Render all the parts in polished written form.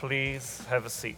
please have a seat.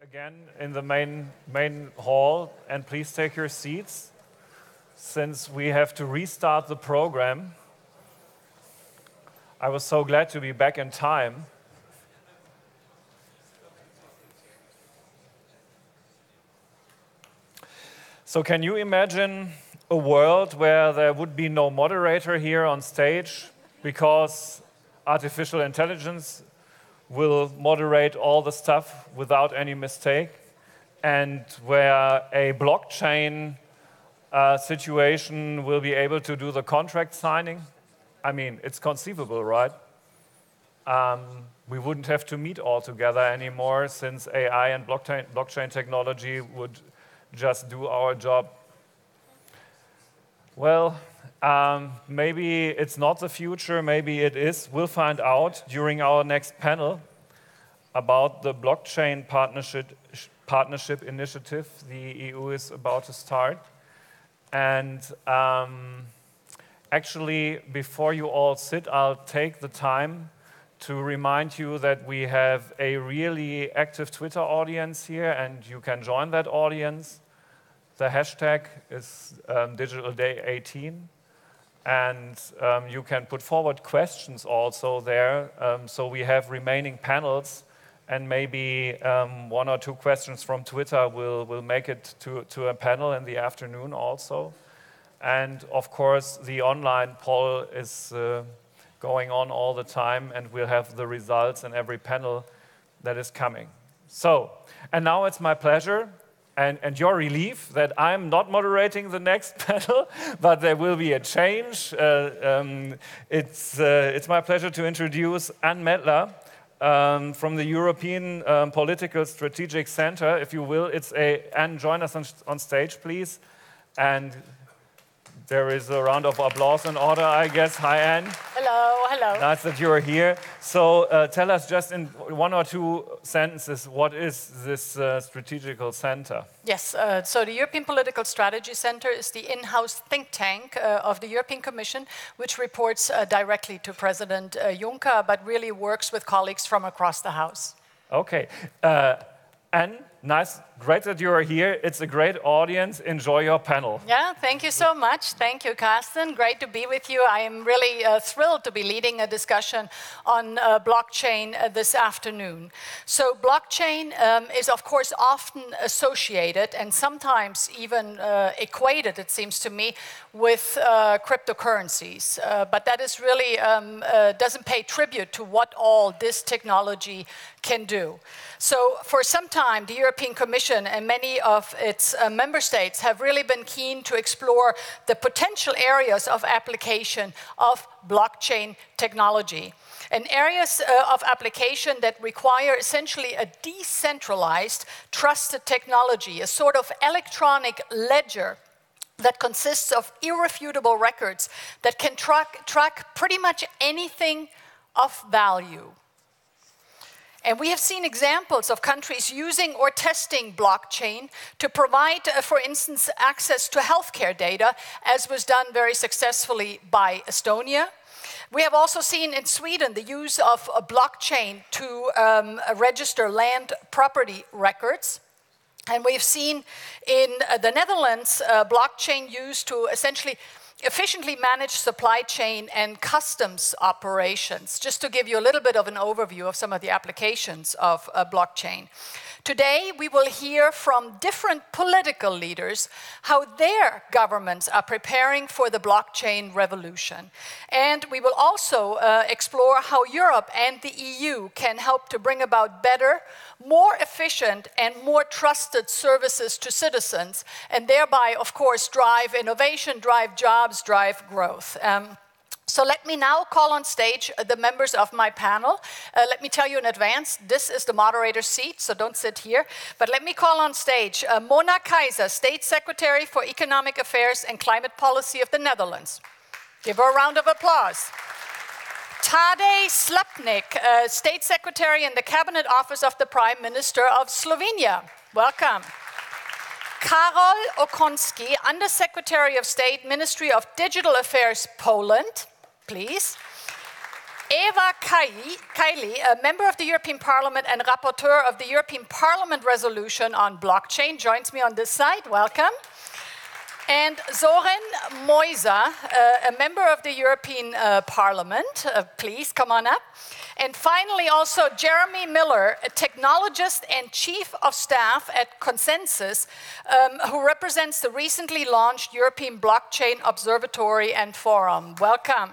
Again in the main hall, and please take your seats since we have to restart the program. I was so glad to be back in time. So can you imagine a world where there would be no moderator here on stage because artificial intelligence will moderate all the stuff without any mistake, and where a blockchain situation will be able to do the contract signing? I mean, it's conceivable, right? We wouldn't have to meet all together anymore since AI and blockchain technology would just do our job. Well, maybe it's not the future, maybe it is. We'll find out during our next panel about the blockchain partnership initiative the EU is about to start. And actually, before you all sit, I'll take the time to remind you that we have a really active Twitter audience here, and you can join that audience. The hashtag is DD18. And you can put forward questions also there. So we have remaining panels, and maybe 1 or 2 questions from Twitter will make it to a panel in the afternoon also. And of course, the online poll is going on all the time, and we'll have the results in every panel that is coming. So, and now it's my pleasure and your relief that I'm not moderating the next panel, but there will be a change. It's my pleasure to introduce Ann Mettler from the European Political Strategic Center, if you will. Ann, join us on stage, please. And there is a round of applause in order, I guess. Hi, Ann. Hello, hello. Nice that you're here. So tell us just in 1 or 2 sentences, what is this strategical center? Yes, so the European Political Strategy Center is the in-house think tank of the European Commission, which reports directly to President Juncker, but really works with colleagues from across the House. Okay. Ann, nice, great that you are here. It's a great audience. Enjoy your panel. Yeah, thank you so much. Thank you, Carsten. Great to be with you. I am really thrilled to be leading a discussion on blockchain this afternoon. So blockchain is, of course, often associated and sometimes even equated, it seems to me, with cryptocurrencies. But that is really doesn't pay tribute to what all this technology can do. So for some time, the European Commission and many of its member states have really been keen to explore the potential areas of application of blockchain technology. And areas of application that require essentially a decentralized, trusted technology, a sort of electronic ledger that consists of irrefutable records that can track pretty much anything of value. And we have seen examples of countries using or testing blockchain to provide, for instance, access to healthcare data, as was done very successfully by Estonia. We have also seen in Sweden the use of a blockchain to register land property records. And we've seen in the Netherlands blockchain used to essentially efficiently manage supply chain and customs operations, just to give you a little bit of an overview of some of the applications of blockchain. Today, we will hear from different political leaders how their governments are preparing for the blockchain revolution. And we will also explore how Europe and the EU can help to bring about better, more efficient, and more trusted services to citizens, and thereby, of course, drive innovation, drive jobs, drive growth. So let me now call on stage the members of my panel. Let me tell you in advance, this is the moderator's seat, so don't sit here. But let me call on stage Mona Keijzer, State Secretary for Economic Affairs and Climate Policy of the Netherlands. Give her a round of applause. Tadej Slapnik, State Secretary in the Cabinet Office of the Prime Minister of Slovenia. Welcome. Karol Okoński, Undersecretary of State, Ministry of Digital Affairs, Poland. Please. Eva Kaili, a member of the European Parliament and rapporteur of the European Parliament resolution on blockchain, joins me on this side. Welcome. And Sorin, Moisa, a member of the European Parliament. Please come on up. And finally, also Jeremy Millar, a technologist and chief of staff at Consensus, who represents the recently launched European Blockchain Observatory and Forum. Welcome.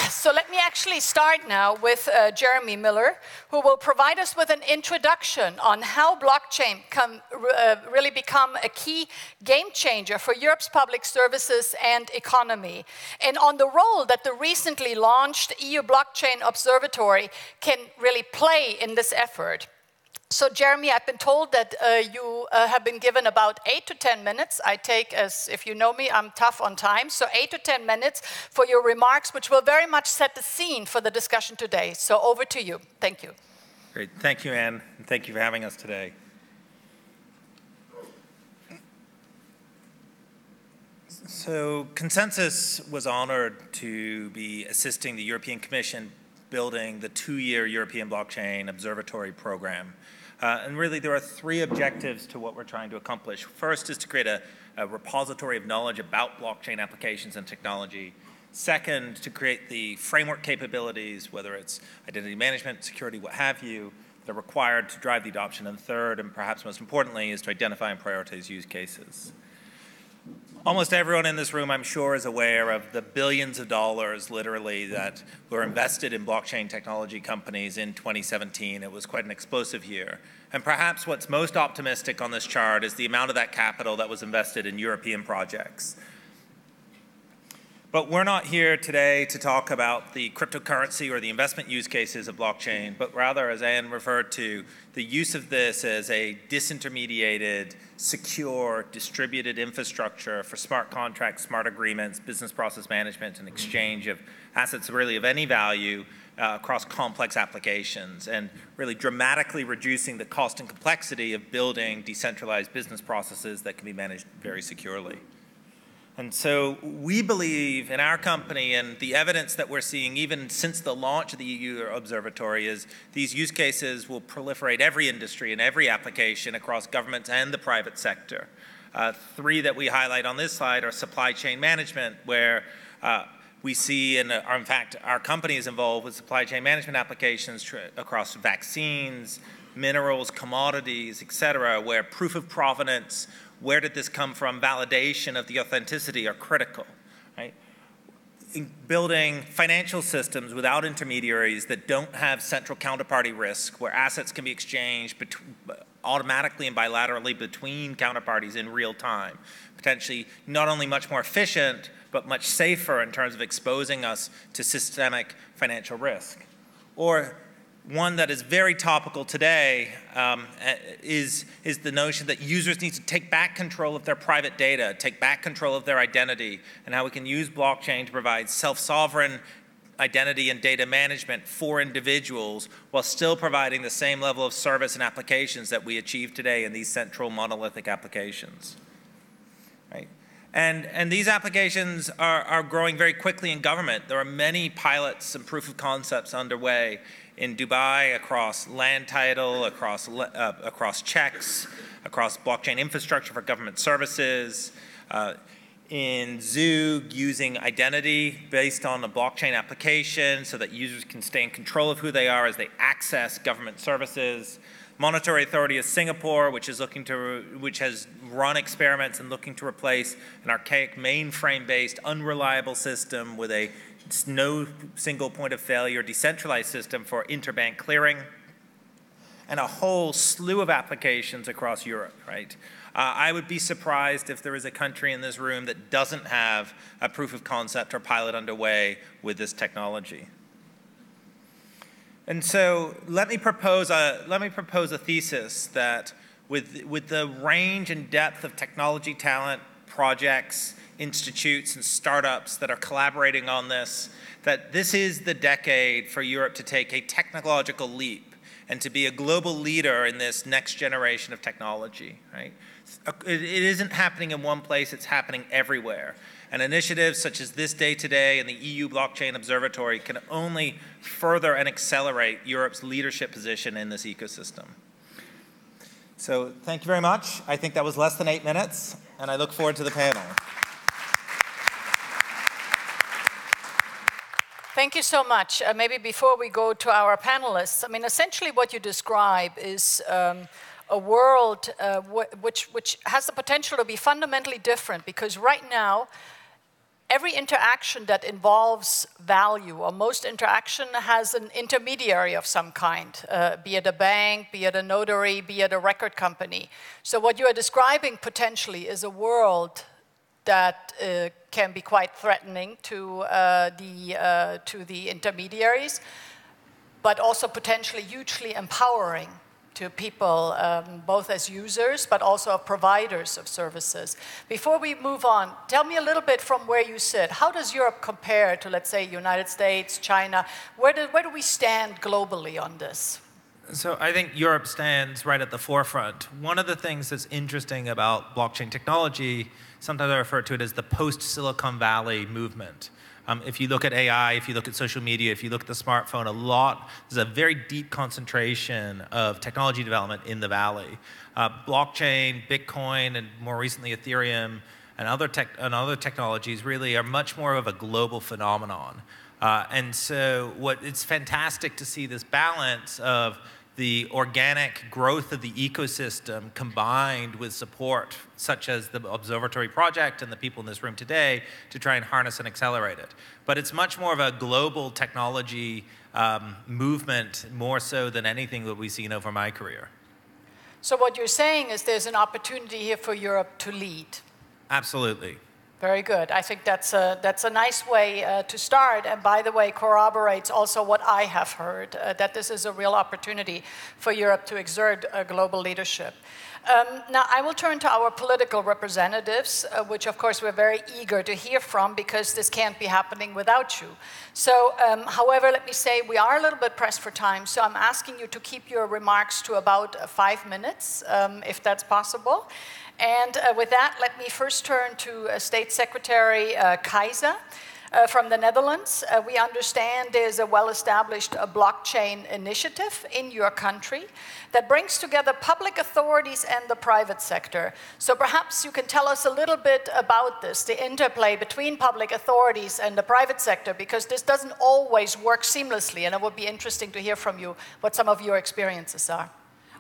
So let me actually start now with Jeremy Millar, who will provide us with an introduction on how blockchain can really become a key game changer for Europe's public services and economy, and on the role that the recently launched EU Blockchain Observatory can really play in this effort. So, Jeremy, I've been told that you have been given about 8 to 10 minutes. I take, as if you know me, I'm tough on time. So 8 to 10 minutes for your remarks, which will very much set the scene for the discussion today. So over to you. Thank you. Great. Thank you, Ann. And thank you for having us today. So Consensus was honored to be assisting the European Commission building the 2-year European Blockchain Observatory program. And really, there are 3 objectives to what we're trying to accomplish. First is to create a repository of knowledge about blockchain applications and technology. Second, to create the framework capabilities, whether it's identity management, security, what have you, that are required to drive the adoption. And third, and perhaps most importantly, is to identify and prioritize use cases. Almost everyone in this room, I'm sure, is aware of the billions of dollars, literally, that were invested in blockchain technology companies in 2017. It was quite an explosive year. And perhaps what's most optimistic on this chart is the amount of that capital that was invested in European projects. But we're not here today to talk about the cryptocurrency or the investment use cases of blockchain, but rather, as Ann referred to, the use of this as a disintermediated, secure, distributed infrastructure for smart contracts, smart agreements, business process management, and exchange of assets really of any value across complex applications, and really dramatically reducing the cost and complexity of building decentralized business processes that can be managed very securely. And so we believe in our company, and the evidence that we're seeing even since the launch of the EU Observatory is these use cases will proliferate every industry and every application across governments and the private sector. 3 that we highlight on this slide are supply chain management, where we see, and in fact, our company is involved with supply chain management applications across vaccines, minerals, commodities, et cetera, where proof of provenance, where did this come from, validation of the authenticity are critical, right? In building financial systems without intermediaries that don't have central counterparty risk, where assets can be exchanged automatically and bilaterally between counterparties in real time, potentially not only much more efficient, but much safer in terms of exposing us to systemic financial risk. Or one that is very topical today is the notion that users need to take back control of their private data, take back control of their identity, and how we can use blockchain to provide self-sovereign identity and data management for individuals while still providing the same level of service and applications that we achieve today in these central monolithic applications. Right? And these applications are growing very quickly in government. There are many pilots and proof of concepts underway in Dubai, across land title, across checks, across blockchain infrastructure for government services, in Zug using identity based on a blockchain application so that users can stay in control of who they are as they access government services. Monetary Authority of Singapore, which has run experiments and looking to replace an archaic mainframe-based, unreliable system with a no single point of failure decentralized system for interbank clearing, and a whole slew of applications across Europe, right? I would be surprised if there is a country in this room that doesn't have a proof of concept or pilot underway with this technology. And so let me propose a thesis that with the range and depth of technology talent, projects, institutes, and startups that are collaborating on this, that this is the decade for Europe to take a technological leap and to be a global leader in this next generation of technology, right? It isn't happening in one place, it's happening everywhere. And initiatives such as this day today and the EU Blockchain Observatory can only further and accelerate Europe's leadership position in this ecosystem. So thank you very much. I think that was less than 8 minutes, and I look forward to the panel. Thank you so much. Maybe before we go to our panelists, I mean, essentially what you describe is a world which has the potential to be fundamentally different, because right now, every interaction that involves value, or most interaction, has an intermediary of some kind, be it a bank, be it a notary, be it a record company. So what you are describing potentially is a world that can be quite threatening to the intermediaries, but also potentially hugely empowering to people, both as users, but also providers of services. Before we move on, tell me a little bit from where you sit. How does Europe compare to, let's say, United States, China? Where do we stand globally on this? So I think Europe stands right at the forefront. One of the things that's interesting about blockchain technology, sometimes I refer to it as the post-Silicon Valley movement. If you look at AI, if you look at social media, if you look at the smartphone, there's a very deep concentration of technology development in the valley. Blockchain, Bitcoin, and more recently Ethereum, and other technologies really are much more of a global phenomenon. And so it's fantastic to see this balance of the organic growth of the ecosystem combined with support such as the Observatory project and the people in this room today to try and harness and accelerate it. But it's much more of a global technology movement, more so than anything that we've seen over my career. So what you're saying is there's an opportunity here for Europe to lead. Absolutely. Very good. I think that's a nice way to start, and by the way, corroborates also what I have heard, that this is a real opportunity for Europe to exert global leadership. Now, I will turn to our political representatives, which of course we're very eager to hear from, because this can't be happening without you. So, however, let me say we are a little bit pressed for time, so I'm asking you to keep your remarks to about 5 minutes, if that's possible. And with that, let me first turn to State Secretary Keijzer from the Netherlands. We understand there's a well-established blockchain initiative in your country that brings together public authorities and the private sector. So perhaps you can tell us a little bit about this, the interplay between public authorities and the private sector, because this doesn't always work seamlessly, and it would be interesting to hear from you what some of your experiences are.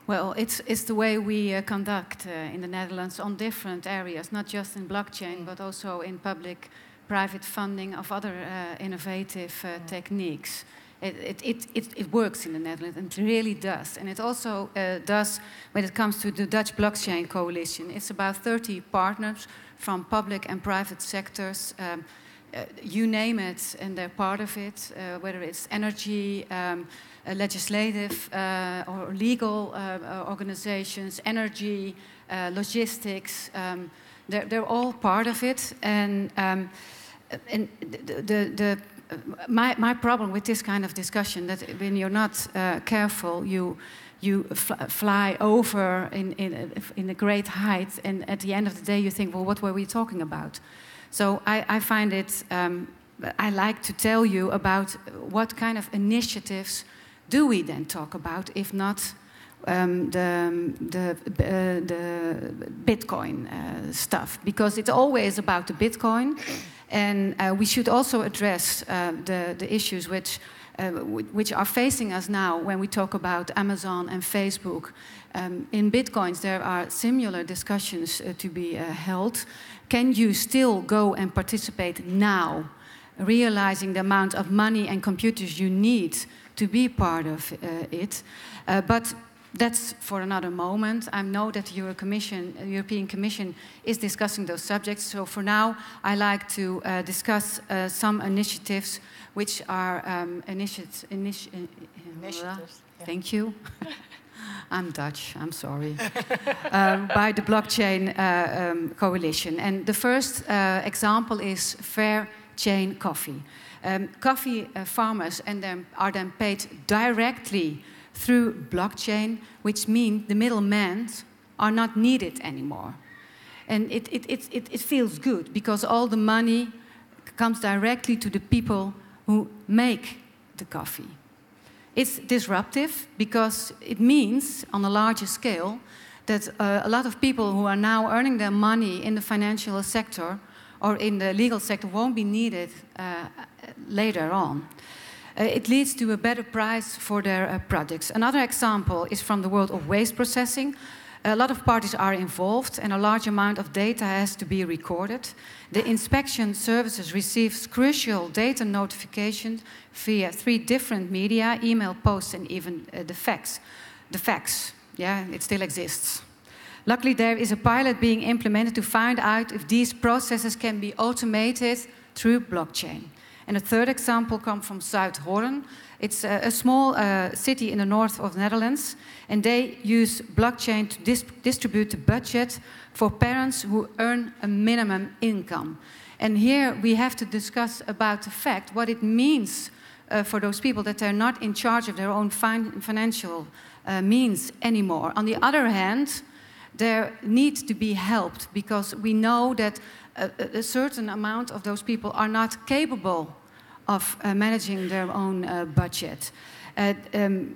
Well, it's the way we conduct in the Netherlands on different areas, not just in blockchain, but also in public-private funding of other innovative techniques. It works in the Netherlands, and it really does. And it also does when it comes to the Dutch Blockchain Coalition. It's about 30 partners from public and private sectors. You name it, and they're part of it, whether it's energy, legislative or legal organizations, energy, logistics, they're all part of it. And my problem with this kind of discussion, that when you're not careful, you fly over in a great height, and at the end of the day you think, well, what were we talking about? So I find it, I like to tell you about what kind of initiatives do we then talk about, if not the Bitcoin stuff? Because it's always about the Bitcoin, and we should also address the issues which which are facing us now when we talk about Amazon and Facebook. In Bitcoins, there are similar discussions to be held. Can you still go and participate now, realizing the amount of money and computers you need to be part of it? But that's for another moment. I know that the European Commission is discussing those subjects. So for now, I like to discuss some initiatives which are initiatives. Thank you. I'm Dutch, I'm sorry. By the blockchain coalition. And the first example is Fair Chain Coffee. Coffee farmers are then paid directly through blockchain, which means the middlemen are not needed anymore. And it feels good because all the money comes directly to the people who make the coffee. It's disruptive because it means, on a larger scale, that a lot of people who are now earning their money in the financial sector or in the legal sector won't be needed later on. It leads to a better price for their products. Another example is from the world of waste processing. A lot of parties are involved and a large amount of data has to be recorded. The inspection services receives crucial data notifications via 3 different media, email, posts, and even the fax. The fax, yeah, it still exists. Luckily, there is a pilot being implemented to find out if these processes can be automated through blockchain. And a third example comes from Zuid-Hoorn. It's a small city in the north of the Netherlands, and they use blockchain to distribute the budget for parents who earn a minimum income. And here we have to discuss about the fact what it means for those people that they're not in charge of their own financial means anymore. On the other hand, they need to be helped because we know that a certain amount of those people are not capable of managing their own budget. And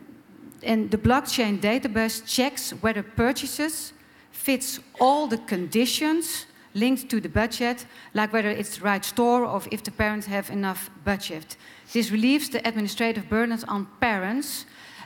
the blockchain database checks whether purchases fits all the conditions linked to the budget, like whether it's the right store or if the parents have enough budget. This relieves the administrative burdens on parents,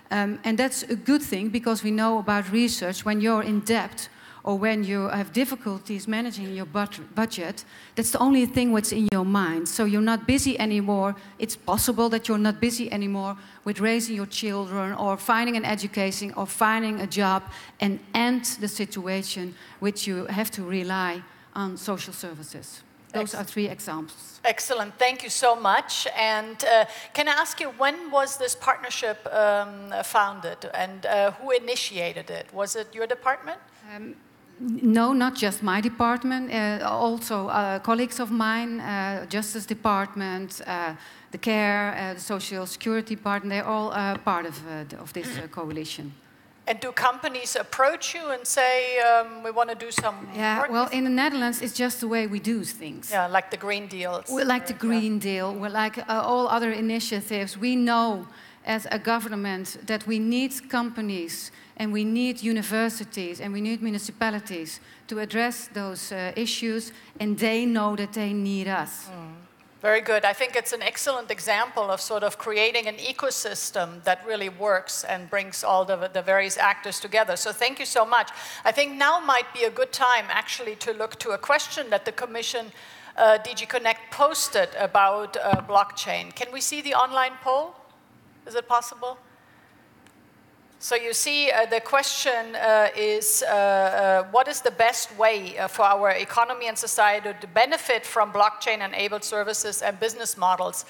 and that's a good thing because we know about research when you're in debt or when you have difficulties managing your budget, that's the only thing what's in your mind. So you're not busy anymore. It's possible that you're not busy anymore with raising your children or finding an education or finding a job and end the situation which you have to rely on social services. Those are 3 examples. Excellent, thank you so much. And can I ask you, when was this partnership founded and who initiated it? Was it your department? No, not just my department, also colleagues of mine, Justice Department, the Care, the Social Security Department, they're all part of this coalition. And do companies approach you and say, we want to do some work? Well, in the Netherlands, it's just the way we do things. Yeah, like the Green Deal. We're like the Green Deal, we're like all other initiatives. We know as a government that we need companies and we need universities and we need municipalities to address those issues, and they know that they need us. Very good. I think it's an excellent example of sort of creating an ecosystem that really works and brings all the various actors together. So thank you so much. I think now might be a good time actually to look to a question that the Commission DG Connect posted about blockchain. Can we see the online poll? Is it possible? So you see the question is, what is the best way for our economy and society to benefit from blockchain-enabled services and business models?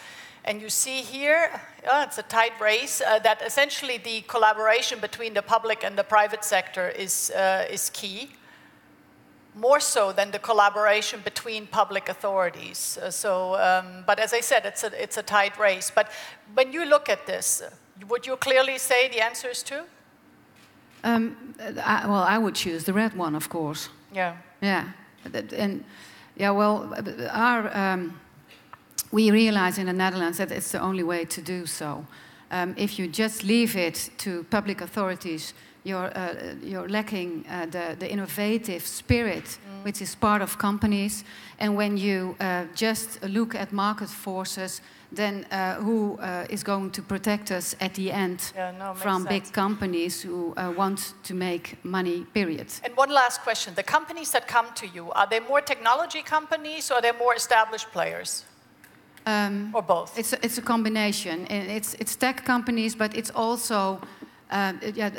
And you see here, it's a tight race, that essentially the collaboration between the public and the private sector is key, more so than the collaboration between public authorities. But as I said, it's a tight race. But when you look at this, would you clearly say the answer is 2? Well, I would choose the red one, of course. Yeah. Yeah. And yeah, well, we realize in the Netherlands that it's the only way to do so. If you just leave it to public authorities, you're lacking the innovative spirit which is part of companies. And when you just look at market forces, then who is going to protect us at the end from big companies who want to make money, period. And one last question. The companies that come to you, are they more technology companies or are they more established players? Or both? It's a combination. It's tech companies, but it's also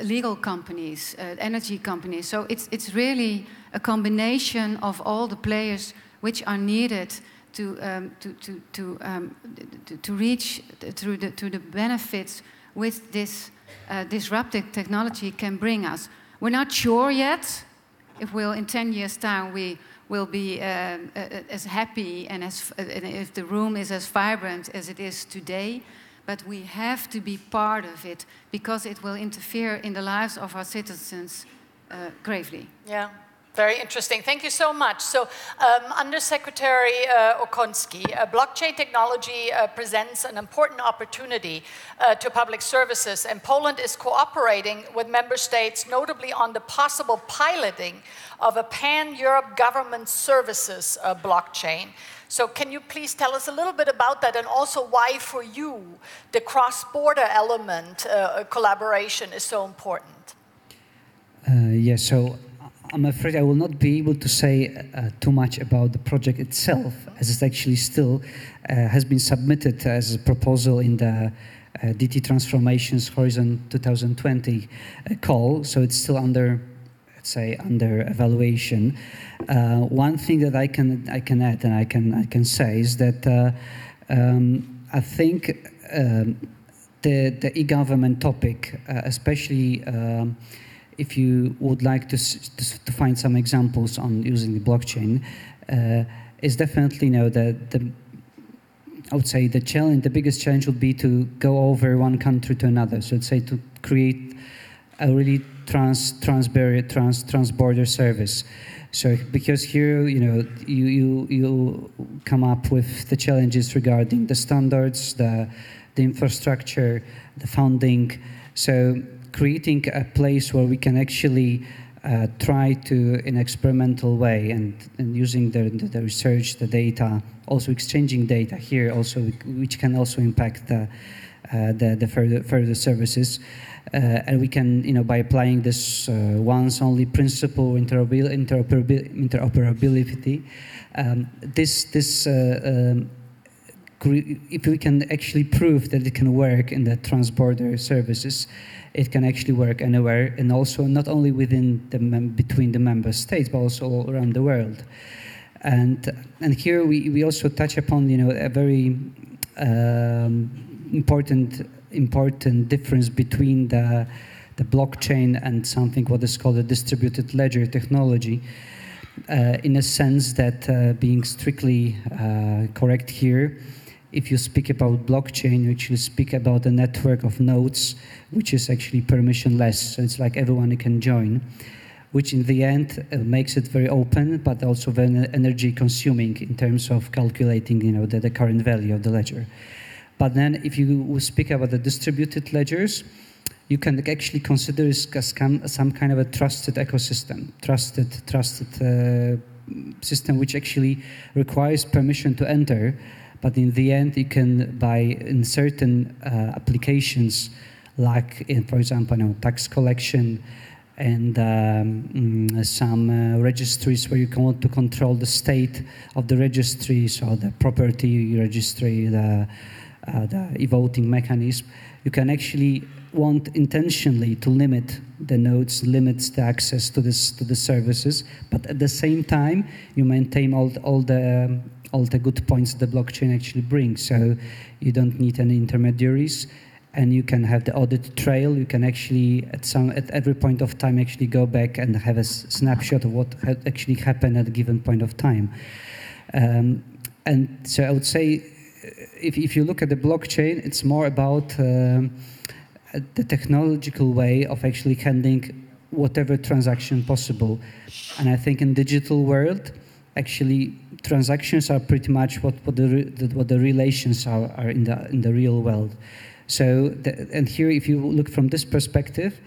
legal companies, energy companies. So it's really a combination of all the players which are needed to reach to the benefits which this disruptive technology can bring us. We're not sure yet if in 10 years' time we will be as happy and if the room is as vibrant as it is today. But we have to be part of it because it will interfere in the lives of our citizens gravely. Yeah. Very interesting. Thank you so much. So, Undersecretary Okoński, blockchain technology presents an important opportunity to public services, and Poland is cooperating with member states, notably on the possible piloting of a pan-Europe government services blockchain. So can you please tell us a little bit about that, and also why for you the cross-border element collaboration is so important? Yes, so I'm afraid I will not be able to say too much about the project itself, as it actually still has been submitted as a proposal in the DT Transformations Horizon 2020 call, so it's still under, let's say, under evaluation. One thing that I can add and I can say is that I think the e-government topic, especially if you would like to find some examples on using the blockchain, is definitely, I would say the biggest challenge would be to go over one country to another. So let's say to create a really trans-border service. So because here, you come up with the challenges regarding the standards, the infrastructure, the funding. So creating a place where we can actually try to, in an experimental way, and using the research, the data, also exchanging data here, also which can also impact the further services, and we can, by applying this once only principle, interoperability, if we can actually prove that it can work in the trans-border services, it can actually work anywhere, and also not only between the member states, but also all around the world. And here we also touch upon, a very important difference between the blockchain and something what is called a distributed ledger technology, in a sense that, being strictly correct here, if you speak about blockchain, you actually speak about a network of nodes, which is actually permissionless. So it's like everyone can join, which in the end makes it very open, but also very energy consuming in terms of calculating, the current value of the ledger. But then if you speak about the distributed ledgers, you can actually consider it as some kind of a trusted ecosystem, trusted system which actually requires permission to enter. But in the end, you can, in certain applications, like for example, tax collection and some registries where you want to control the state of the registry, so the property registry, the e-voting mechanism, you can actually want intentionally to limit the nodes, limits the access to the services, but at the same time, you maintain all the good points the blockchain actually brings. So you don't need any intermediaries, and you can have the audit trail. You can actually, at every point of time, actually go back and have a snapshot of what actually happened at a given point of time. And so I would say, if you look at the blockchain, it's more about the technological way of actually handling whatever transaction possible. And I think in digital world, actually, transactions are pretty much what the relations are in the real world. So, and here, if you look from this perspective,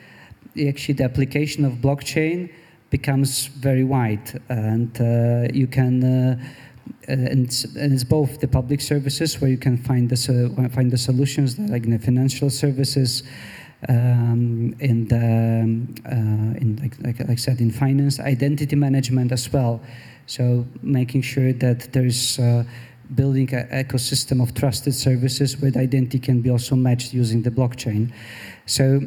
actually the application of blockchain becomes very wide, and you can and it's both the public services where you can find the solutions, like in the financial services, in like I said, in finance, identity management as well. So making sure that there's building an ecosystem of trusted services where the identity can be also matched using the blockchain. So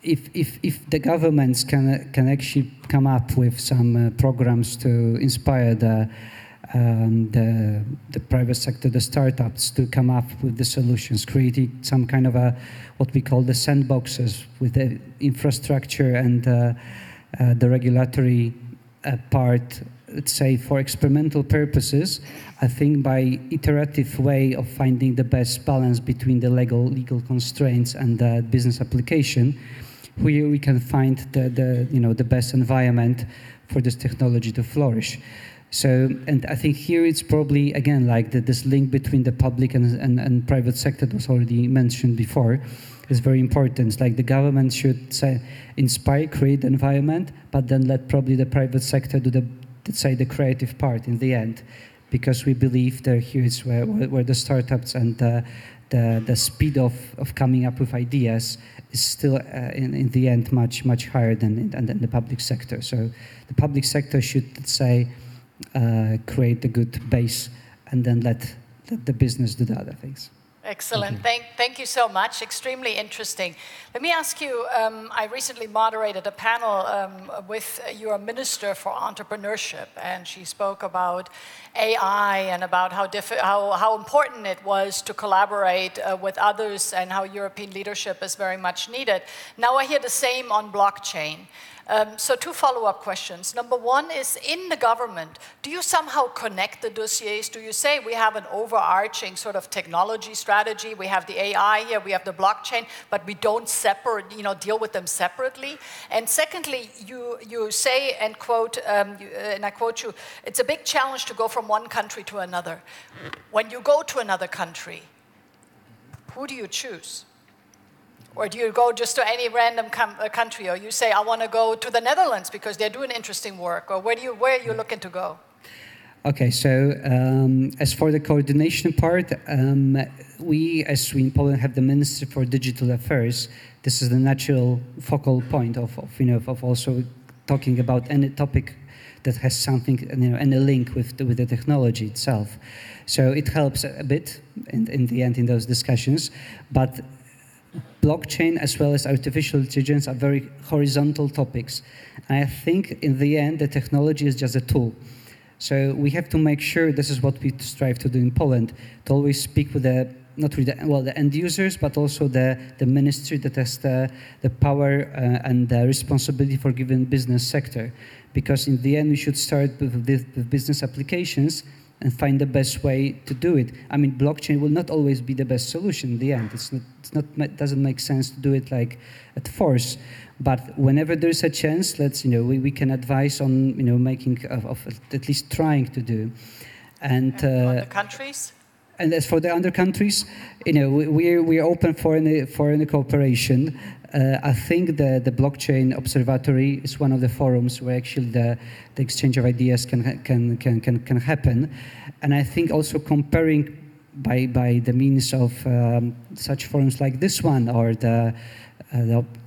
if the governments can actually come up with some programs to inspire the private sector, the startups, to come up with the solutions, creating some kind of what we call the sandboxes with the infrastructure and the regulatory part, let's say, for experimental purposes, I think by iterative way of finding the best balance between the legal constraints and the business application, we can find the best environment for this technology to flourish. So, and I think here it's probably, again, like this link between the public and private sector that was already mentioned before is very important. It's like the government should say, inspire, create the environment, but then let probably the private sector do the creative part in the end, because we believe that here is where the startups and the speed of coming up with ideas is still in the end much higher than the public sector. So the public sector should, let's say, create a good base and then let the business do the other things. Excellent. Thank you so much. Extremely interesting. Let me ask you, I recently moderated a panel with your Minister for Entrepreneurship, and she spoke about AI and about how important it was to collaborate with others and how European leadership is very much needed. Now I hear the same on blockchain. So two follow-up questions. Number one is, in the government, do you somehow connect the dossiers? Do you say we have an overarching sort of technology strategy, we have the AI here, we have the blockchain, but we don't deal with them separately? And secondly, you say, and quote, and I quote you, it's a big challenge to go from one country to another. When you go to another country, who do you choose? Or do you go just to any random country? Or you say, I want to go to the Netherlands because they're doing interesting work? Or where are you looking to go? Okay, so as for the coordination part, we in Poland have the Ministry for Digital Affairs. This is the natural focal point of also talking about any topic that has something, any link with the technology itself. So it helps a bit in the end in those discussions, but blockchain as well as artificial intelligence are very horizontal topics. And I think in the end, the technology is just a tool. So we have to make sure, this is what we strive to do in Poland, to always speak with the end users, but also the ministry that has the power and the responsibility for given business sector. Because in the end, we should start with business applications and find the best way to do it. I mean, blockchain will not always be the best solution in the end. It doesn't make sense to do it like at force. But whenever there's a chance, we can advise on making of at least trying to do. And the countries. And as for the other countries, we're open for any cooperation. I think the blockchain Observatory is one of the forums where actually the exchange of ideas can happen, and I think also comparing by the means of such forums like this one or the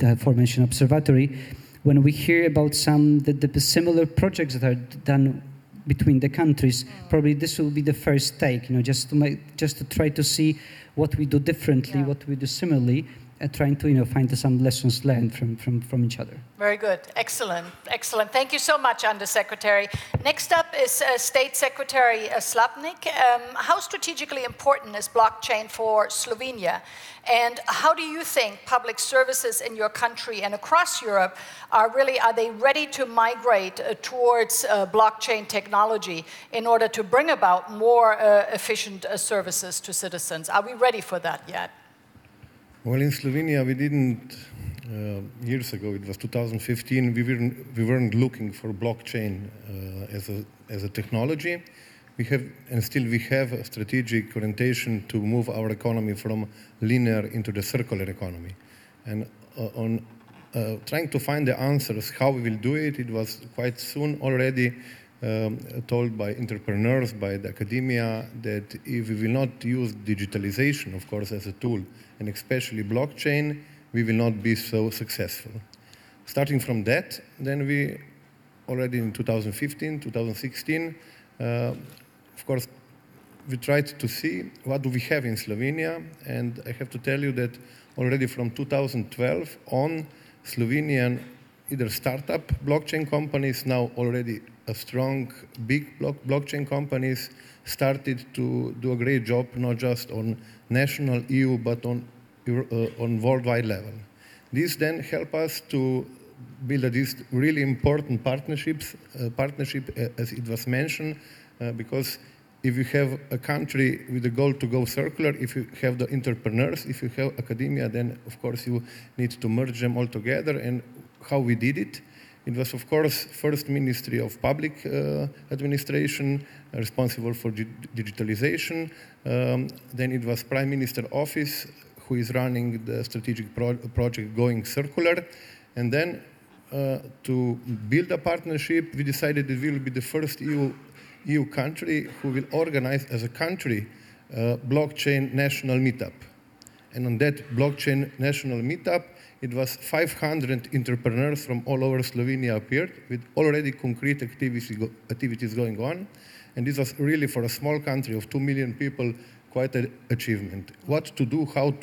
aforementioned Observatory, when we hear about the similar projects that are done between the countries, probably this will be the first take, just to try to see what we do differently, what we do similarly, and trying to find some lessons learned from each other. Very good. Excellent. Thank you so much, Undersecretary. Next up is State Secretary Slapnik. How strategically important is blockchain for Slovenia? And how do you think public services in your country and across Europe are they ready to migrate towards blockchain technology in order to bring about more efficient services to citizens? Are we ready for that yet? Well, in Slovenia, we didn't, years ago, it was 2015, we weren't looking for blockchain as a technology. We have a strategic orientation to move our economy from linear into the circular economy. And trying to find the answers, how we will do it. It was quite soon already told by entrepreneurs, by the academia, that if we will not use digitalization, of course, as a tool, and especially blockchain, we will not be so successful. Starting from that, then we already in 2015, 2016, of course, we tried to see what do we have in Slovenia, and I have to tell you that already from 2012 on, Slovenian either startup blockchain companies, now already a strong, big blockchain companies, started to do a great job, not just on national EU, but on worldwide level. This then help us to build this really important partnership, as it was mentioned, because if you have a country with a goal to go circular, if you have the entrepreneurs, if you have academia, then of course you need to merge them all together. And how we did it, it was of course first Ministry of Public Administration responsible for digitalization. Then it was Prime Minister Office who is running the strategic project Going Circular. And then to build a partnership, we decided it will be the first EU country who will organize as a country blockchain national meetup. And on that blockchain national meetup, it was 500 entrepreneurs from all over Slovenia appeared with already concrete activities going on. And this was really, for a small country of 2 million people, quite an achievement. What to do, how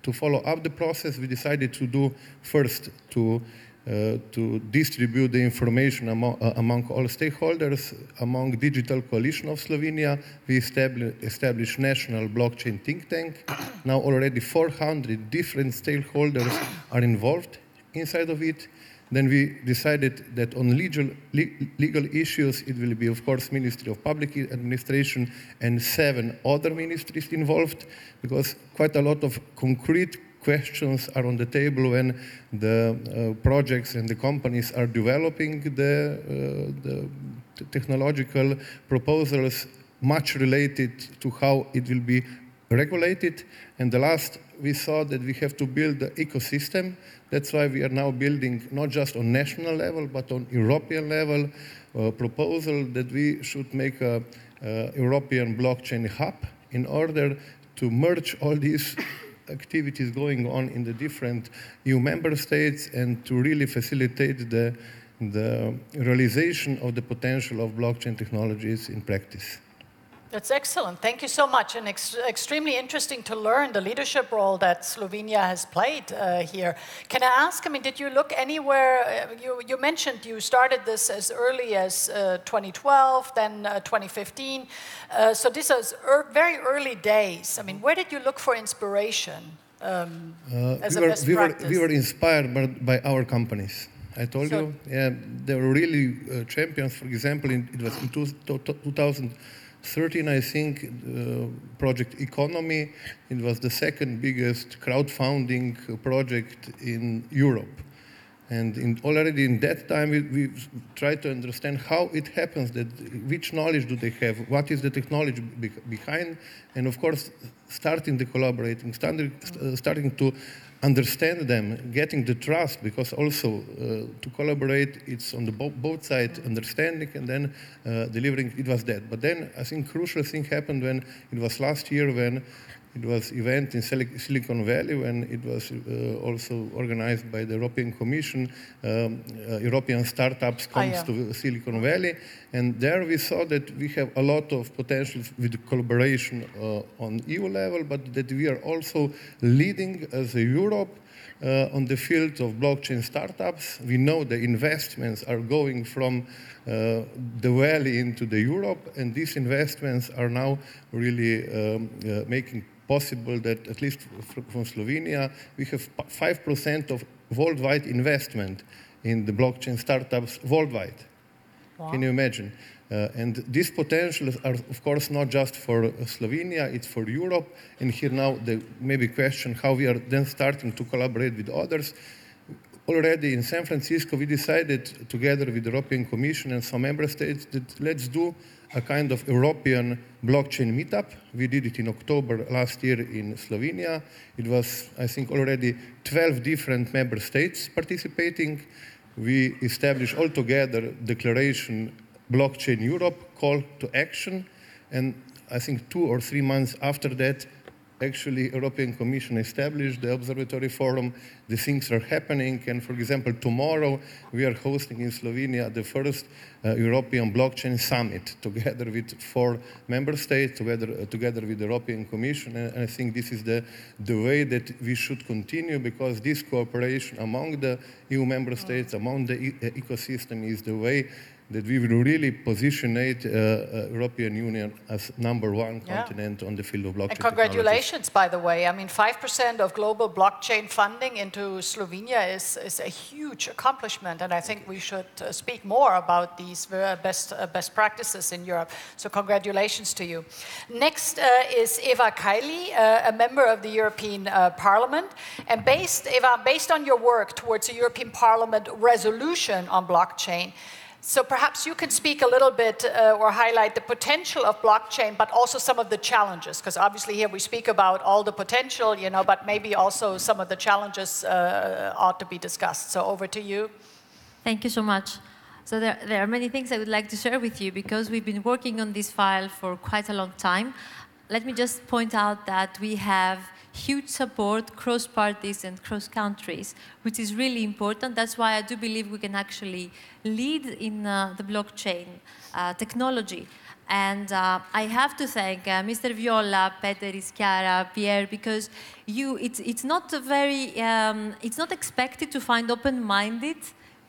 to follow up the process, we decided to do first to distribute the information among all stakeholders. Among Digital Coalition of Slovenia, we established National Blockchain Think Tank. Now already 400 different stakeholders are involved inside of it. Then we decided that on legal issues, it will be, of course, Ministry of Public Administration and 7 other ministries involved, because quite a lot of concrete questions are on the table when the projects and the companies are developing the technological proposals, much related to how it will be regulated. And the last, we saw that we have to build the ecosystem. That's why we are now building not just on national level, but on European level, proposal that we should make a European blockchain hub in order to merge all these activities going on in the different EU member states and to really facilitate the realization of the potential of blockchain technologies in practice. That's excellent. Thank you so much. And extremely interesting to learn the leadership role that Slovenia has played here. Can I ask, did you look anywhere? You mentioned you started this as early as 2012, then 2015. So this is very early days. Where did you look for inspiration as a best practice? We were inspired by our companies. I told you, they were really champions. For example, it was in 2013, I think, Project Economy. It was the second biggest crowdfunding project in Europe. And already in that time, we tried to understand how it happens, which knowledge do they have, what is the technology behind, and of course, starting to collaborating, starting to understand them, getting the trust, because also to collaborate, it's on the both sides, understanding and then delivering. It was that. But then I think crucial thing happened when it was last year, when it was event in Silicon Valley, when it was also organized by the European Commission. European startups comes to Silicon Valley, and there we saw that we have a lot of potential with collaboration on EU level, but that we are also leading as a Europe on the field of blockchain startups. We know the investments are going from the valley into the Europe, and these investments are now really making possible that, at least from Slovenia, we have 5% of worldwide investment in the blockchain startups worldwide. Wow. Can you imagine? And these potentials are, of course, not just for Slovenia, it's for Europe. And here now the maybe question how we are then starting to collaborate with others. Already in San Francisco, we decided together with the European Commission and some member states that let's do a kind of European blockchain meetup. We did it in October last year in Slovenia. It was, I think, already 12 different member states participating. We established altogether declaration Blockchain Europe, call to action, and I think 2 or 3 months after that, actually, European Commission established the Observatory Forum. The things are happening, and for example, tomorrow we are hosting in Slovenia the first European Blockchain Summit, together with 4 member states, together with the European Commission, and I think this is the way that we should continue, because this cooperation among the EU member states, among the ecosystem, is the way that we will really position European Union as #1 continent on the field of blockchain. And congratulations, by the way. I mean, 5% of global blockchain funding into Slovenia is a huge accomplishment, and I think we should speak more about these best practices in Europe. So congratulations to you. Next is Eva Kaili, a member of the European Parliament. And based on your work towards a European Parliament resolution on blockchain, so perhaps you can speak a little bit or highlight the potential of blockchain, but also some of the challenges, because obviously here we speak about all the potential, but maybe also some of the challenges ought to be discussed. So over to you. Thank you so much. So there are many things I would like to share with you, because we've been working on this file for quite a long time. Let me just point out that we have huge support cross parties and cross countries, which is really important. That's why I do believe we can actually lead in the blockchain technology. And I have to thank Mr. Viola, Peter Ischiara, Pierre, because it's not expected to find open-minded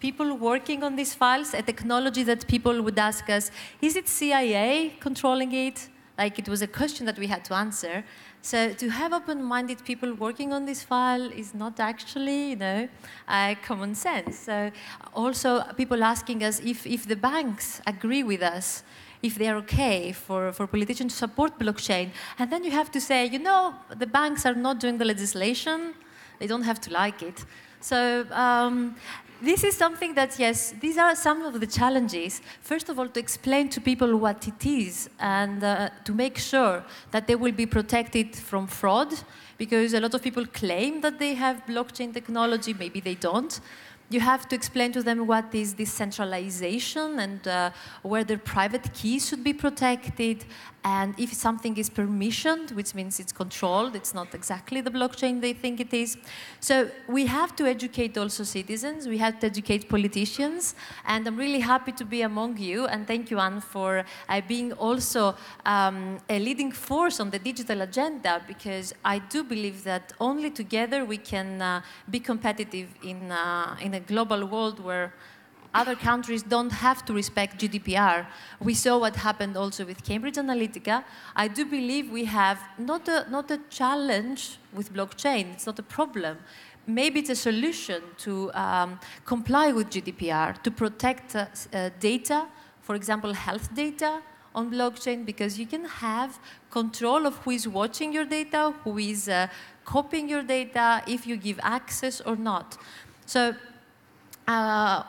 people working on these files, a technology that people would ask us, is it CIA controlling it? Like, it was a question that we had to answer. So to have open-minded people working on this file is not actually, common sense. So also people asking us if the banks agree with us, if they are okay for politicians to support blockchain. And then you have to say, the banks are not doing the legislation. They don't have to like it. So this is something that, yes, these are some of the challenges. First of all, to explain to people what it is, and to make sure that they will be protected from fraud, because a lot of people claim that they have blockchain technology, maybe they don't. You have to explain to them what is decentralization and whether private keys should be protected, and if something is permissioned, which means it's controlled, it's not exactly the blockchain they think it is. So we have to educate also citizens, we have to educate politicians, and I'm really happy to be among you, and thank you, Ann, for being also a leading force on the digital agenda, because I do believe that only together we can be competitive in a global world where other countries don't have to respect GDPR. We saw what happened also with Cambridge Analytica. I do believe we have not a challenge with blockchain. It's not a problem. Maybe it's a solution to comply with GDPR, to protect data, for example, health data on blockchain, because you can have control of who is watching your data, who is copying your data, if you give access or not. So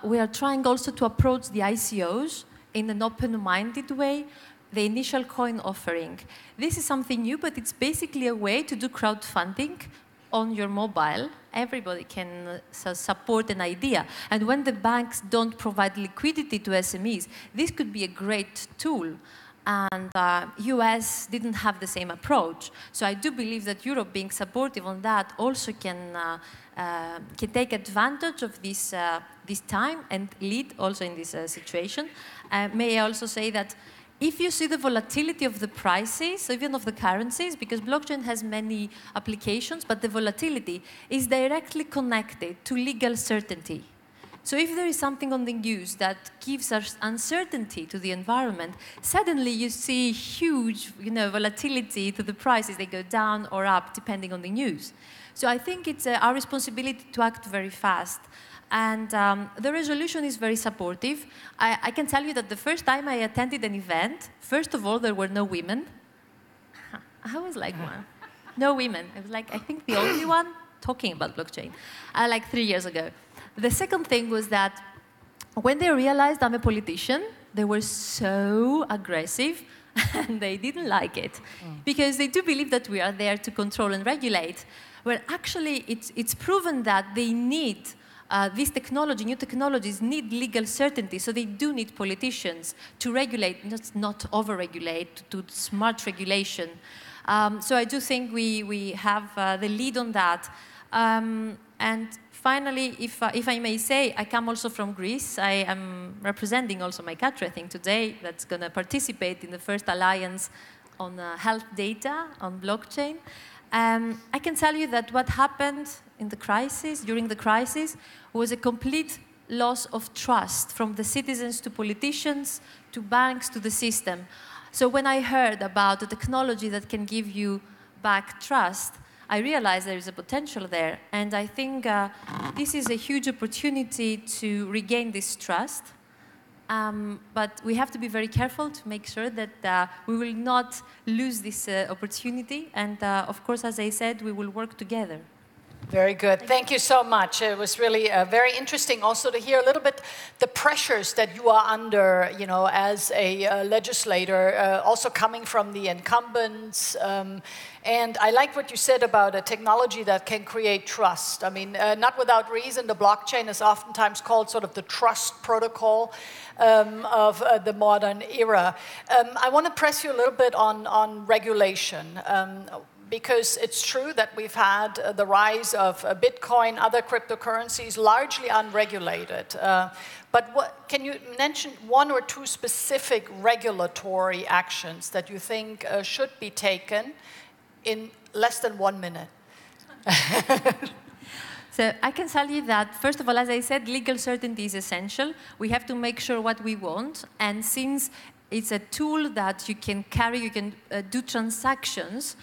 we are trying also to approach the ICOs in an open-minded way, the initial coin offering. This is something new, but it's basically a way to do crowdfunding on your mobile. Everybody can support an idea. And when the banks don't provide liquidity to SMEs, this could be a great tool. And US didn't have the same approach. So I do believe that Europe, being supportive on that, also can take advantage of this time and lead also in this situation. May I also say that if you see the volatility of the prices, even of the currencies, because blockchain has many applications, but the volatility is directly connected to legal certainty. So if there is something on the news that gives us uncertainty to the environment, suddenly you see huge, volatility to the prices. They go down or up depending on the news. So I think it's our responsibility to act very fast. And the resolution is very supportive. I can tell you that the first time I attended an event, first of all, there were no women. I was like, wow, no women. I was like, I think the only one talking about blockchain, like 3 years ago. The second thing was that when they realized I'm a politician, they were so aggressive and they didn't like it because they do believe that we are there to control and regulate. Well, actually, it's proven that they need this technology, new technologies need legal certainty, so they do need politicians to regulate, not over-regulate, to do smart regulation. So I do think we have the lead on that. And finally, if I may say, I come also from Greece. I am representing also my country, I think, today, that's going to participate in the first alliance on health data, on blockchain. I can tell you that what happened in the crisis, during the crisis, was a complete loss of trust from the citizens to politicians, to banks, to the system. So when I heard about the technology that can give you back trust, I realized there is a potential there. And I think this is a huge opportunity to regain this trust. But we have to be very careful to make sure that we will not lose this opportunity. And of course, as I said, we will work together. Very good. Thank you so much. It was really very interesting also to hear a little bit the pressures that you are under, you know, as a legislator, also coming from the incumbents. And I like what you said about a technology that can create trust. I mean, not without reason, the blockchain is oftentimes called sort of the trust protocol of the modern era. I want to press you a little bit on regulation. Because it's true that we've had the rise of Bitcoin, other cryptocurrencies, largely unregulated. But can you mention one or two specific regulatory actions that you think should be taken in less than 1 minute? So I can tell you that, first of all, as I said, legal certainty is essential. We have to make sure what we want. And since it's a tool that you can carry, you can do transactions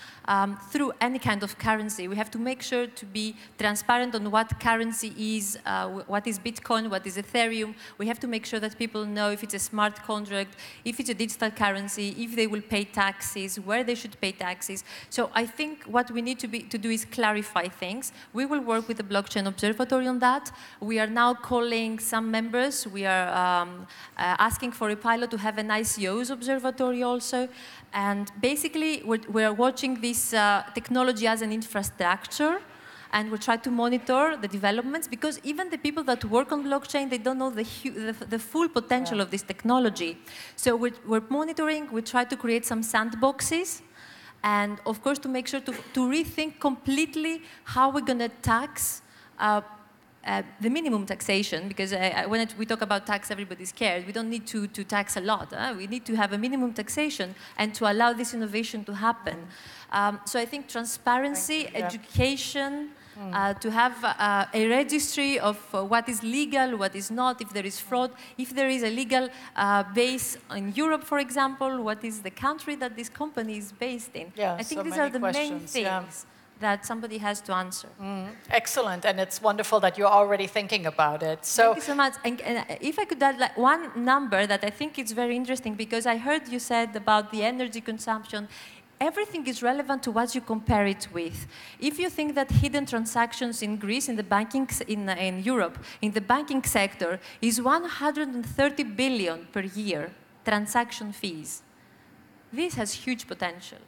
through any kind of currency. We have to make sure to be transparent on what currency is, what is Bitcoin, what is Ethereum. We have to make sure that people know if it's a smart contract, if it's a digital currency, if they will pay taxes, where they should pay taxes. So I think what we need to do is clarify things. We will work with the Blockchain Observatory on that. We are now calling some members. We are asking for a pilot to have an ICO's observatory also. And basically, we're watching this technology as an infrastructure, and we try to monitor the developments, because even the people that work on blockchain, they don't know the full potential of this technology. So we're monitoring, we try to create some sandboxes, and of course to make sure to rethink completely how we're going to tax the minimum taxation, because when we talk about tax, everybody's scared. We don't need to tax a lot. We need to have a minimum taxation and to allow this innovation to happen. So I think transparency, education, to have a registry of what is legal, what is not, if there is fraud, if there is a legal base in Europe, for example, what is the country that this company is based in. Yeah, I think so these are the main things. Yeah. That somebody has to answer. Excellent, and it's wonderful that you're already thinking about it. So, thank you so much. And if I could add like one number that I think is very interesting, because I heard you said about the energy consumption. Everything is relevant to what you compare it with. If you think that hidden transactions in Greece, in the banking, in Europe, in the banking sector, is 130 billion per year transaction fees, this has huge potential.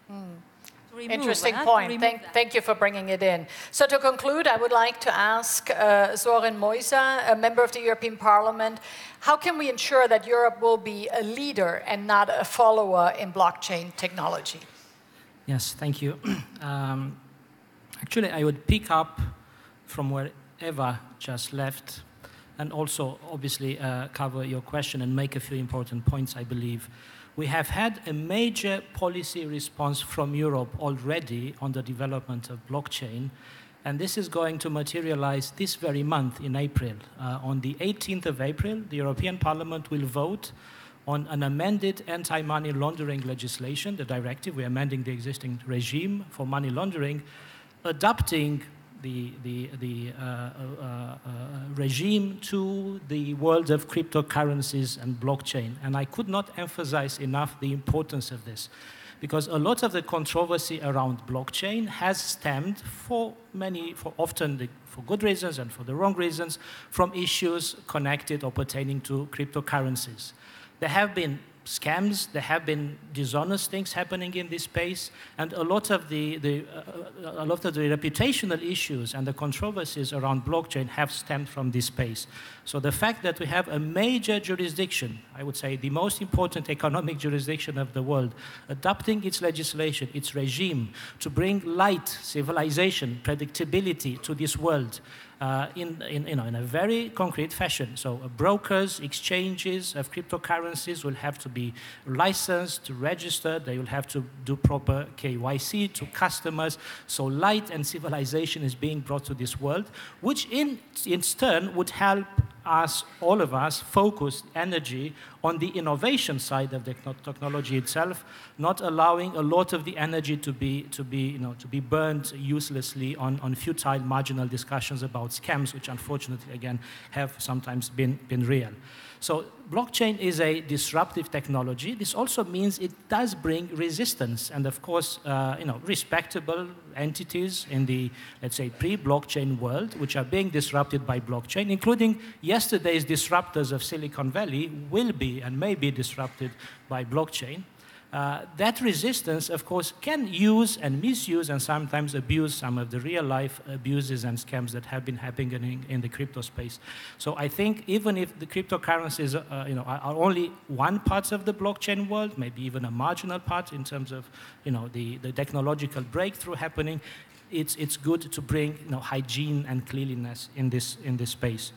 Interesting point. Thank you for bringing it in. So to conclude, I would like to ask Sorin Moisa, a member of the European Parliament, how can we ensure that Europe will be a leader and not a follower in blockchain technology? Yes, thank you. Actually, I would pick up from where Eva just left, and also obviously cover your question and make a few important points, I believe. We have had a major policy response from Europe already on the development of blockchain, and this is going to materialize this very month in April. On the 18th of April, the European Parliament will vote on an amended anti-money laundering legislation, the directive. We're amending the existing regime for money laundering, adapting the regime to the world of cryptocurrencies and blockchain. And I could not emphasize enough the importance of this, because a lot of the controversy around blockchain has stemmed for good reasons and for the wrong reasons, from issues connected or pertaining to cryptocurrencies. there have been scams, there have been dishonest things happening in this space, and a lot of the reputational issues and the controversies around blockchain have stemmed from this space. So the fact that we have a major jurisdiction, I would say the most important economic jurisdiction of the world, adopting its legislation, its regime, to bring light, civilization, predictability to this world, in a very concrete fashion. So brokers, exchanges of cryptocurrencies will have to be licensed, registered, they will have to do proper KYC to customers. So light and civilization is being brought to this world, which in turn would help us, all of us, focus energy on the innovation side of the technology itself, not allowing a lot of the energy to be burned uselessly on futile marginal discussions about scams, which unfortunately again have sometimes been real. So blockchain is a disruptive technology. This also means it does bring resistance, and of course, respectable entities in the, let's say, pre-blockchain world, which are being disrupted by blockchain, including yesterday's disruptors of Silicon Valley, will be and may be disrupted by blockchain. That resistance, of course, can use and misuse and sometimes abuse some of the real-life abuses and scams that have been happening in the crypto space. So I think even if the cryptocurrencies are only one part of the blockchain world, maybe even a marginal part in terms of the technological breakthrough happening, it's good to bring hygiene and cleanliness in this space.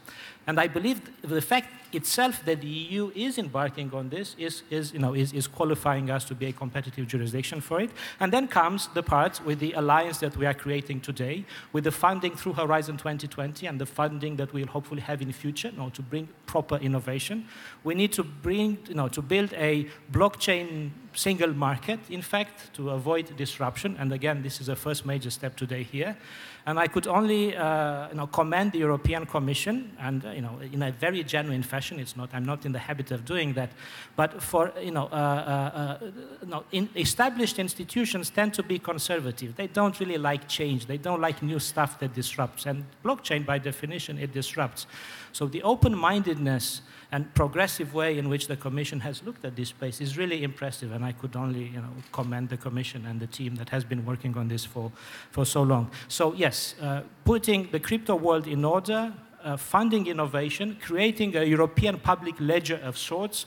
And I believe the fact itself that the EU is embarking on this is qualifying us to be a competitive jurisdiction for it. And then comes the part with the alliance that we are creating today, with the funding through Horizon 2020 and the funding that we'll hopefully have in the future to bring proper innovation. We need to build a blockchain single market, in fact, to avoid disruption. And again, this is the first major step today here. And I could only commend the European Commission, and in a very genuine fashion. I'm not in the habit of doing that, but for established institutions tend to be conservative. They don't really like change. They don't like new stuff that disrupts. And blockchain, by definition, it disrupts. So the open-mindedness and progressive way in which the Commission has looked at this space is really impressive, and I could only commend the Commission and the team that has been working on this for so long. So yes, putting the crypto world in order, funding innovation, creating a European public ledger of sorts,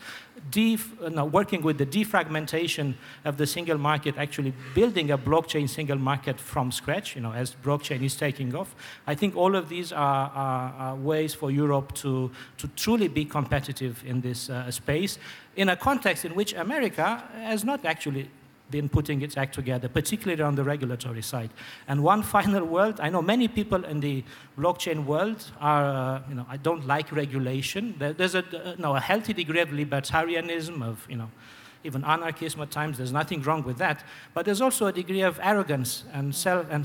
working with the defragmentation of the single market, actually building a blockchain single market from scratch, as blockchain is taking off. I think all of these are ways for Europe to truly be competitive in this space, in a context in which America has not actually been putting its act together, particularly on the regulatory side. And one final word, I know many people in the blockchain world are, I don't like regulation. There's a healthy degree of libertarianism, of, even anarchism at times. There's nothing wrong with that. But there's also a degree of arrogance and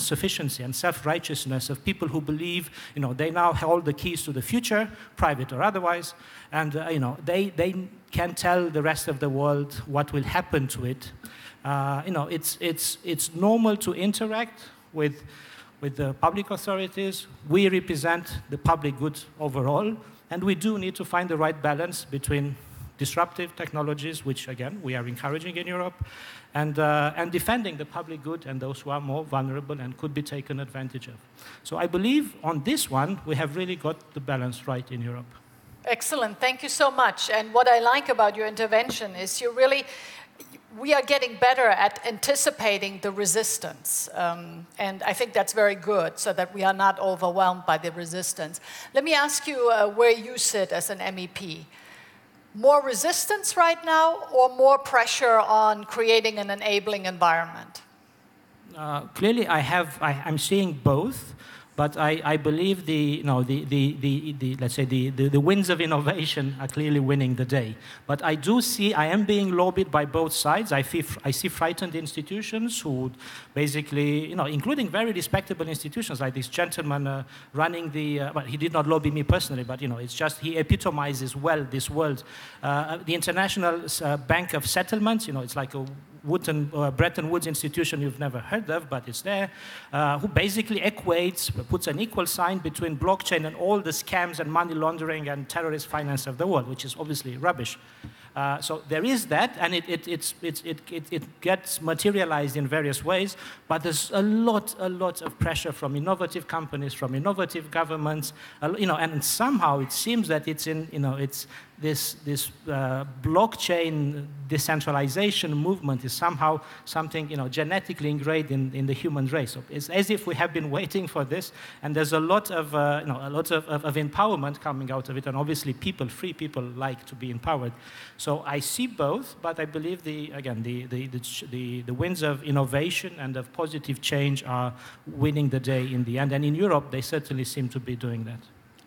sufficiency and self-righteousness of people who believe, they now hold the keys to the future, private or otherwise, and, they can tell the rest of the world what will happen to it. It's normal to interact with the public authorities. We represent the public good overall, and we do need to find the right balance between disruptive technologies, which again we are encouraging in Europe, and defending the public good and those who are more vulnerable and could be taken advantage of. So I believe on this one we have really got the balance right in Europe. Excellent, thank you so much. And what I like about your intervention is we are getting better at anticipating the resistance. And I think that's very good, so that we are not overwhelmed by the resistance. Let me ask you where you sit as an MEP. More resistance right now, or more pressure on creating an enabling environment? Clearly, I'm seeing both. But I believe let's say the winds of innovation are clearly winning the day. But I am being lobbied by both sides. I see frightened institutions who basically, including very respectable institutions like this gentleman running well, he did not lobby me personally, but it's just he epitomizes well this world. The International Bank of Settlements, it's like a Bretton Woods institution you've never heard of, but it's there, who basically puts an equal sign between blockchain and all the scams and money laundering and terrorist finance of the world, which is obviously rubbish. So there is that, and it gets materialized in various ways, but there's a lot of pressure from innovative companies, from innovative governments, and somehow it seems that it's this blockchain decentralization movement is somehow something genetically ingrained in the human race. So it's as if we have been waiting for this, and there's a lot of empowerment coming out of it, and obviously free people like to be empowered. So I see both, but I believe the winds of innovation and of positive change are winning the day in the end, and in Europe they certainly seem to be doing that.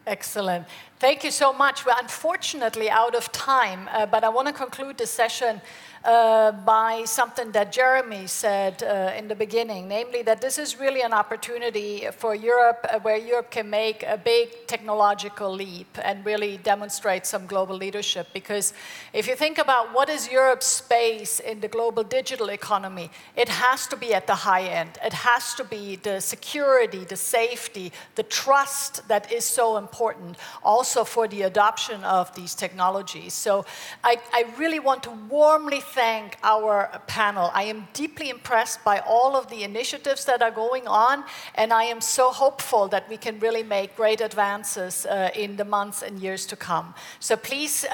Excellent. Thank you so much. We're unfortunately out of time, but I want to conclude this session by something that Jeremy said in the beginning, namely that this is really an opportunity for Europe where Europe can make a big technological leap and really demonstrate some global leadership. Because if you think about what is Europe's space in the global digital economy, it has to be at the high end. It has to be the security, the safety, the trust that is so important also for the adoption of these technologies. So I really want to warmly thank our panel. I am deeply impressed by all of the initiatives that are going on, and I am so hopeful that we can really make great advances in the months and years to come. So please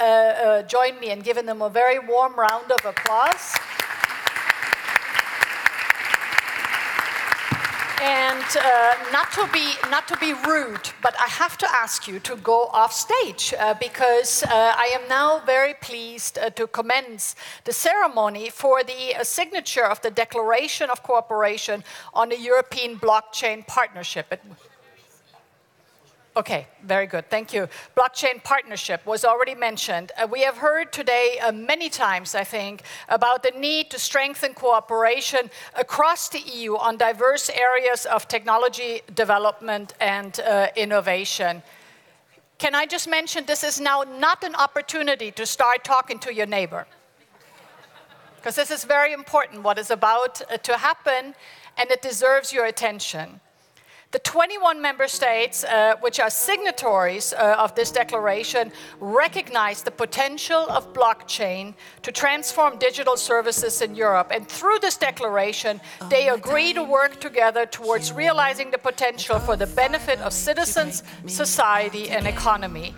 join me in giving them a very warm round of applause. And not to be rude, but I have to ask you to go off stage because I am now very pleased to commence the ceremony for the signature of the Declaration of Cooperation on the European Blockchain Partnership. Okay, very good, thank you. Blockchain partnership was already mentioned. We have heard today many times, I think, about the need to strengthen cooperation across the EU on diverse areas of technology development and innovation. Can I just mention this is now not an opportunity to start talking to your neighbor? Because this is very important, what is about to happen, and it deserves your attention. The 21 member states, which are signatories of this declaration, recognize the potential of blockchain to transform digital services in Europe. And through this declaration, they agree to work together towards realizing the potential for the benefit of citizens, society, and economy.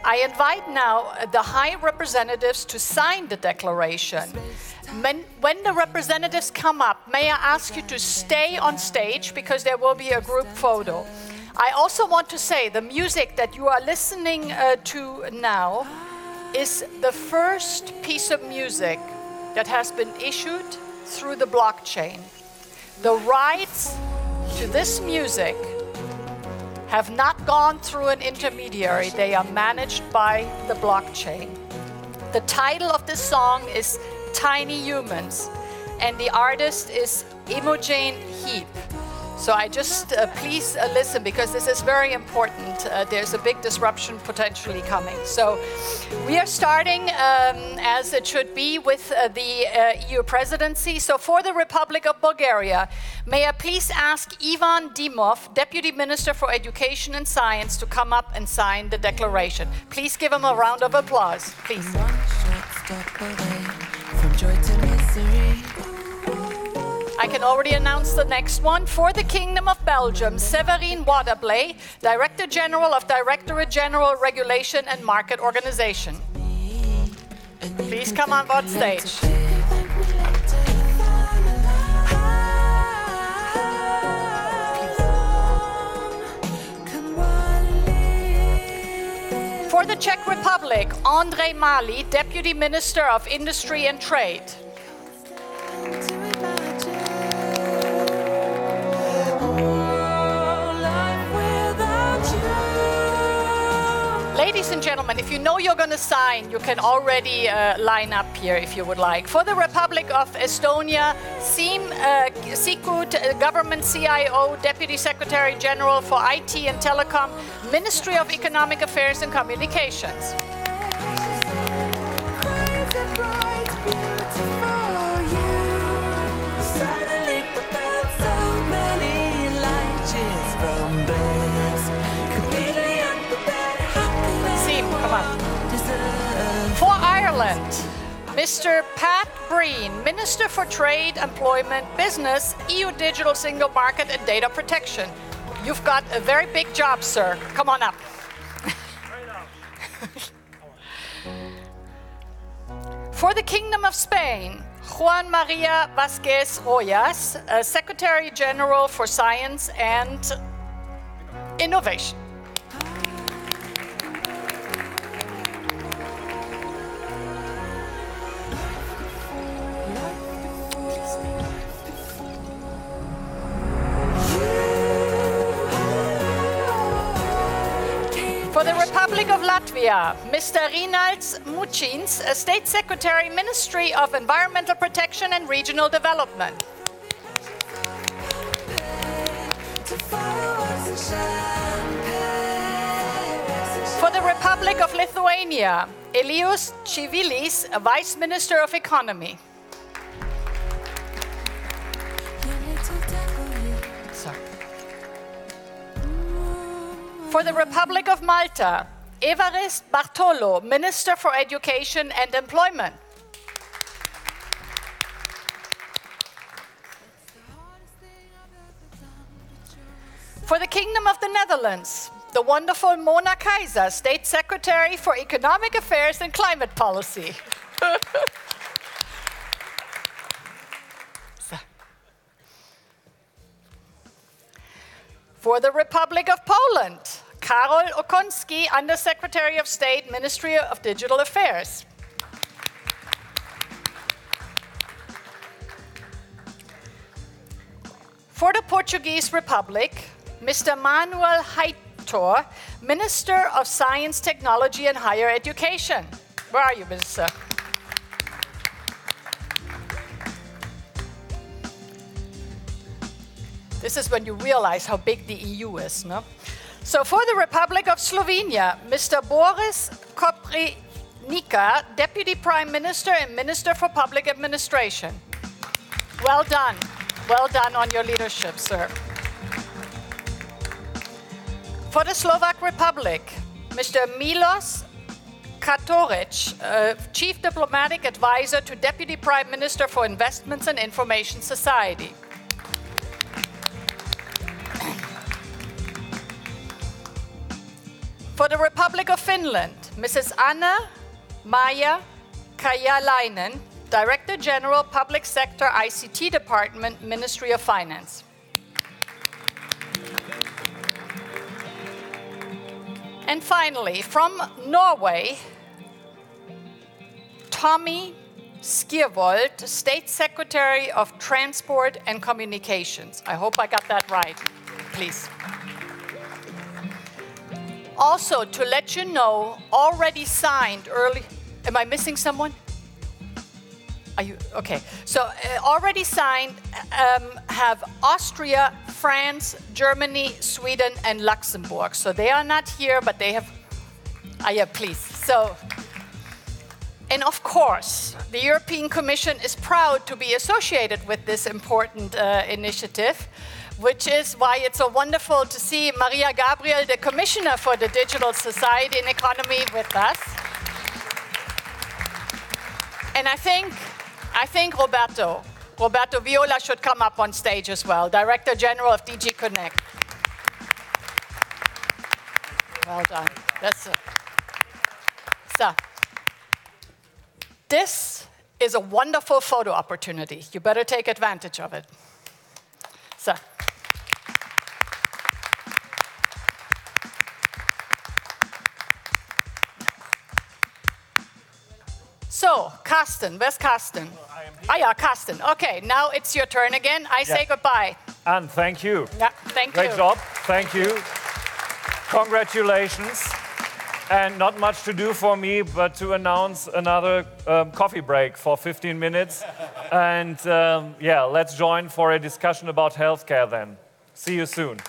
I invite now the High Representatives to sign the declaration. When the representatives come up, may I ask you to stay on stage because there will be a group photo. I also want to say the music that you are listening to now is the first piece of music that has been issued through the blockchain. The rights to this music have not gone through an intermediary. They are managed by the blockchain. The title of this song is Tiny Humans, and the artist is Imogen Heap. So I just, please listen because this is very important. There's a big disruption potentially coming. So we are starting, as it should be, with the EU presidency. So for the Republic of Bulgaria, may I please ask Ivan Dimov, Deputy Minister for Education and Science, to come up and sign the declaration. Please give him a round of applause, please. From joy to misery. I can already announce the next one. For the Kingdom of Belgium, Séverine Waterblay, Director General of Directorate General Regulation and Market Organization. Please come on board stage. For the Czech Republic, Andrej Mali, Deputy Minister of Industry and Trade. Ladies and gentlemen, if you know you're going to sign, you can already line up here if you would like. For the Republic of Estonia, Siim Sikkut, Government CIO, Deputy Secretary General for IT and Telecom, Ministry of Economic Affairs and Communications. For Ireland, Poland, Mr. Pat Breen, Minister for Trade, Employment, Business, EU Digital Single Market and Data Protection. You've got a very big job, sir. Come on up. For the Kingdom of Spain, Juan Maria Vázquez Royas, Secretary General for Science and Innovation. For the Republic of Latvia, Mr. Rinalds Mucins, State Secretary, Ministry of Environmental Protection and Regional Development. For the Republic of Lithuania, Elijus Čivilis, Vice Minister of Economy. For the Republic of Malta, Evarist Bartolo, Minister for Education and Employment. For the Kingdom of the Netherlands, the wonderful Mona Keijzer, State Secretary for Economic Affairs and Climate Policy. For the Republic of Poland, Karol Okoński, Undersecretary of State, Ministry of Digital Affairs. For the Portuguese Republic, Mr. Manuel Heitor, Minister of Science, Technology and Higher Education. Where are you, Minister? This is when you realize how big the EU is, no? So for the Republic of Slovenia, Mr. Boris Koprivnica, Deputy Prime Minister and Minister for Public Administration. Well done. Well done on your leadership, sir. For the Slovak Republic, Mr. Milos Katoric, Chief Diplomatic Advisor to Deputy Prime Minister for Investments and Information Society. For the Republic of Finland, Mrs. Anna-Maja Kajalainen, Director General, Public Sector ICT Department, Ministry of Finance. And finally, from Norway, Tommy Skiervold, State Secretary of Transport and Communications. I hope I got that right, please. Also, to let you know, already signed early... Am I missing someone? Are you... Okay. So, already signed have Austria, France, Germany, Sweden, and Luxembourg. So, they are not here, but they have... yeah, please. So... And of course, the European Commission is proud to be associated with this important initiative, which is why it's so wonderful to see Maria Gabriel, the Commissioner for the Digital Society and Economy, with us. And I think Roberto Viola should come up on stage as well, Director General of DG Connect. Well done. That's it. So, this is a wonderful photo opportunity. You better take advantage of it. So, Carsten, where's Carsten? Yeah, Carsten. Okay, now it's your turn again. I say goodbye. Ann, thank you. Yeah, thank you. Great job. Thank you. Congratulations. And not much to do for me, but to announce another coffee break for 15 minutes. And yeah, let's join for a discussion about healthcare then. See you soon.